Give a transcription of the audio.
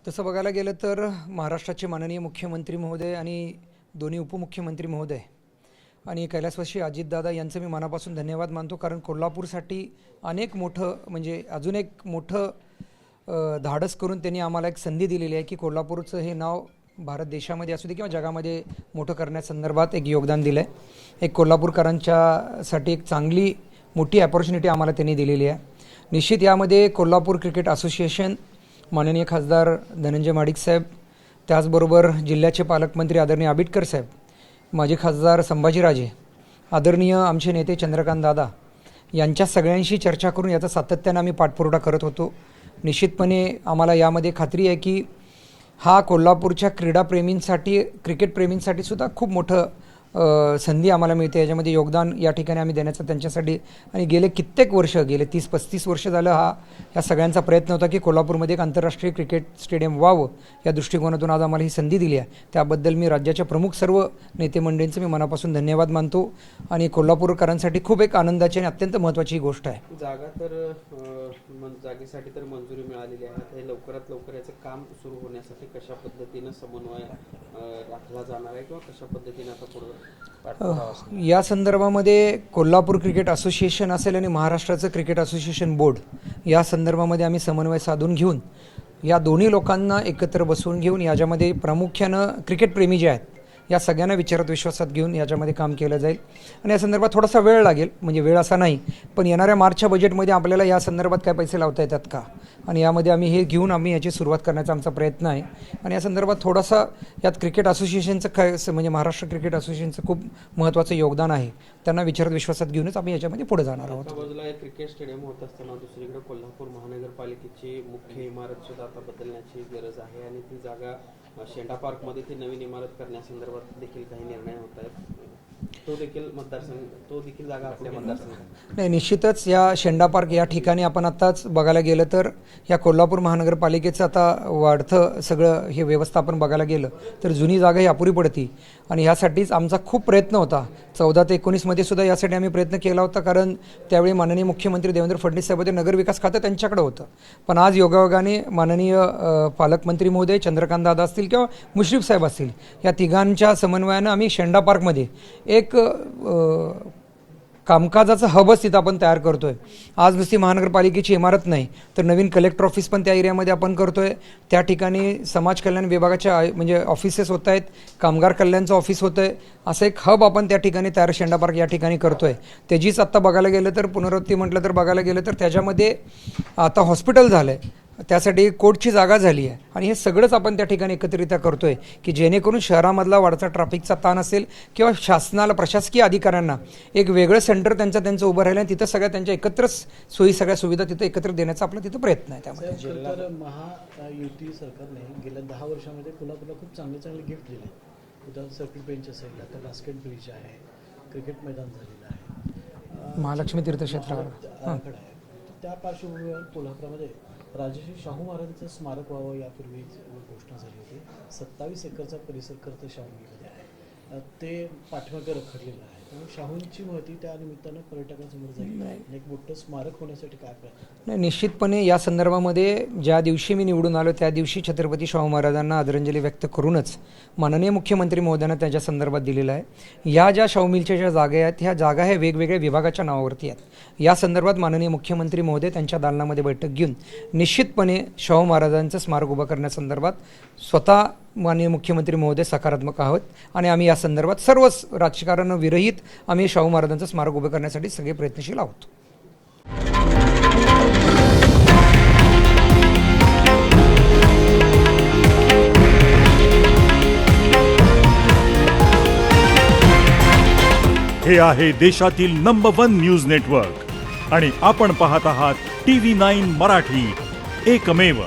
तसं बघायला गेलं तर महाराष्ट्राचे माननीय मुख्यमंत्री महोदय आणि दोन्ही उपमुख्यमंत्री महोदय आणि कैलासवासी अजितदादा यांचं मी मनापासून धन्यवाद मानतो. कारण कोल्हापूरसाठी अनेक मोठं म्हणजे अजून एक मोठं धाडस करून त्यांनी आम्हाला एक संधी दिलेली आहे की कोल्हापूरचं हे नाव भारत देशामध्ये असू दे किंवा जगामध्ये मोठं करण्यासंदर्भात एक योगदान दिलं आहे. एक कोल्हापूरकरांच्यासाठी एक चांगली मोठी अपॉर्च्युनिटी आम्हाला त्यांनी दिलेली आहे. निश्चित यामध्ये कोल्हापूर क्रिकेट असोसिएशन, माननीय खासदार धनंजय महाडिक साहेब, त्याचबरोबर जिल्ह्याचे पालकमंत्री आदरणीय आबिटकर साहेब, माजी खासदार संभाजीराजे, आदरणीय आमचे नेते चंद्रकांत दादा यांच्या सगळ्यांशी चर्चा करून याचा सातत्यानं आम्ही पाठपुरावा करत होतो. निश्चितपणे आम्हाला यामध्ये खात्री आहे की हा कोल्हापूरच्या क्रीडाप्रेमींसाठी, क्रिकेटप्रेमींसाठी सुद्धा खूप मोठं संधी आम्हाला मिळते. याच्यामध्ये योगदान या ठिकाणी आम्ही देण्याचं त्यांच्यासाठी आणि गेले कित्येक वर्ष, गेले 30-35 वर्ष झालं या सगळ्यांचा प्रयत्न होता की कोल्हापूरमध्ये एक आंतरराष्ट्रीय क्रिकेट स्टेडियम व्हावं. या दृष्टिकोनातून आज आम्हाला ही संधी दिली आहे. त्याबद्दल मी राज्याच्या प्रमुख सर्व नेते मंडळींचं मी मनापासून धन्यवाद मानतो आणि कोल्हापूरकरांसाठी खूप एक आनंदाची आणि अत्यंत महत्त्वाची गोष्ट आहे. जागेसाठी तर मंजुरी मिळालेली आहे. हे लवकरात लवकर याचं काम सुरू होण्यासाठी कशा पद्धतीनं समन्वय राखला जाणार आहे किंवा कशा पद्धतीने आता पुढे या संदर्भामध्ये कोल्हापूर क्रिकेट असोसिएशन असेल आणि महाराष्ट्राचं क्रिकेट असोसिएशन बोर्ड या संदर्भामध्ये आम्ही समन्वय साधून घेऊन या दोन्ही लोकांना एकत्र बसवून घेऊन याच्यामध्ये प्रामुख्यानं क्रिकेटप्रेमी जे आहेत या सगळ्यांना विचारात विश्वासात घेऊन याच्यामध्ये काम केलं जाईल. आणि या संदर्भात थोडासा वेळ लागेल, म्हणजे वेळ असा नाही, पण येणाऱ्या मार्चच्या बजेटमध्ये आपल्याला या संदर्भात काय पैसे लावता येतात का, आणि यामध्ये आम्ही हे घेऊन आम्ही याची सुरुवात करण्याचा आमचा प्रयत्न आहे. आणि या संदर्भात थोडासा यात क्रिकेट असोसिएशनचं काय म्हणजे महाराष्ट्र क्रिकेट असोसिएशनचं खूप महत्त्वाचं योगदान आहे. त्यांना विचारात विश्वासात घेऊनच आम्ही याच्यामध्ये पुढे जाणार आहोत. बाजूला क्रिकेट स्टेडियम होत असताना दुसरीकडे कोल्हापूर महानगरपालिकेची मुख्य इमारत सुद्धा आता बदलण्याची गरज आहे आणि ती जागा शेंडा पार्कमध्ये ती नवीन इमारत करण्यासंदर्भात देखील काही निर्णय होत आहेत. तो देखील जागा आपल्या मतदारसंघात नाही, निश्चितच या शेंडा पार्क या ठिकाणी आपण आत्ताच बघायला गेलं तर या कोल्हापूर महानगरपालिकेचं आता वाढतं सगळं हे व्यवस्थापन बघायला गेलं तर जुनी जागा ही अपुरी पडती आणि ह्यासाठीच आमचा खूप प्रयत्न होता. 14 ते 19मध्ये सुद्धा यासाठी आम्ही प्रयत्न केला होता. कारण त्यावेळी माननीय मुख्यमंत्री देवेंद्र फडणवीस साहेब होते, नगरविकास खातं त्यांच्याकडे होतं. पण आज योगायोगाने माननीय पालकमंत्री महोदय चंद्रकांत दादा असतील किंवा मुश्रीफ साहेब असतील, या तिघांच्या समन्वयानं आम्ही शेंडा पार्कमध्ये एक कामकाजाचं हबच तिथं आपण तयार करतोय. आज नुसती महानगरपालिकेची इमारत नाही तर नवीन कलेक्टर ऑफिस पण त्या एरियामध्ये आपण करतोय. त्या ठिकाणी समाज कल्याण विभागाच्या म्हणजे ऑफिसेस होत आहेत, कामगार कल्याणचं ऑफिस होतं आहे. असं एक हब आपण त्या ठिकाणी तयार शेंडा पार्क या ठिकाणी करतोय. त्याचीच आत्ता बघायला गेलं तर पुनरावृत्ती म्हटलं तर बघायला गेलं तर त्याच्यामध्ये आता हॉस्पिटल झालं आहे, त्यासाठी कोर्टची जागा झाली आहे आणि हे सगळंच आपण त्या ठिकाणी एकत्रित्या करतोय की जेणेकरून शहरामधला वाढता ट्रॅफिकचा ताण असेल किंवा शासनाला, प्रशासकीय अधिकाऱ्यांना एक वेगळं सेंटर त्यांचं उभं राहिलं आणि तिथं सगळ्या त्यांच्या एकत्र सोयी, सगळ्या सुविधा तिथं एकत्र देण्याचा आपला तिथं प्रयत्न आहे. त्यामध्ये महायुती सरकारने गेल्या 10 वर्षामध्ये कोल्हापूरला खूप चांगले गिफ्ट दिले. उदाहरण सर्किट बेंच असेल, आता बास्केट ब्रिज आहे, क्रिकेट मैदान झालेलं आहे, महालक्ष्मी तीर्थक्षेत्रावर. त्या पार्श्वभूमीवर कोल्हापुरामध्ये राजश्री शाहू महाराजांचं स्मारक व्हावं यापूर्वी घोषणा झाली होती. 27 एकरचा परिसर खरं तर शाहूमध्ये आहे, ते पाठीमागे रखडलेलं आहे. त्यामुळे शाहूंची महती त्या निमित्तानं पर्यटकांसमोर जाईल आणि एक मोठं स्मारक होण्यासाठी काय प्रयत्न. नाही, निश्चितपणे या संदर्भामध्ये ज्या दिवशी मी निवडून आलो त्या दिवशी छत्रपती शाहू महाराजांना आदरांजली व्यक्त करूनच माननीय मुख्यमंत्री महोदयांना त्याच्या संदर्भात दिलेला आहे. या ज्या शाहू मिलच्या ज्या जागा आहेत ह्या जागा ह्या वेगवेगळ्या विभागाच्या नावावरती आहेत. या संदर्भात माननीय मुख्यमंत्री महोदय त्यांच्या दालनामध्ये बैठक घेऊन निश्चितपणे शाहू महाराजांचं स्मारक उभं करण्यासंदर्भात स्वतः माननीय मुख्यमंत्री महोदय सकारात्मक आहोत आणि आम्ही या संदर्भात सर्वच राजकारण विरहित आम्ही शाहू महाराजांचं स्मारक उभं करण्यासाठी सगळे प्रयत्नशील आहोत. हे आहे देशातील नंबर 1 न्यूज नेटवर्क आणि आपण पाहत आहात TV9 मराठी, एकमेव.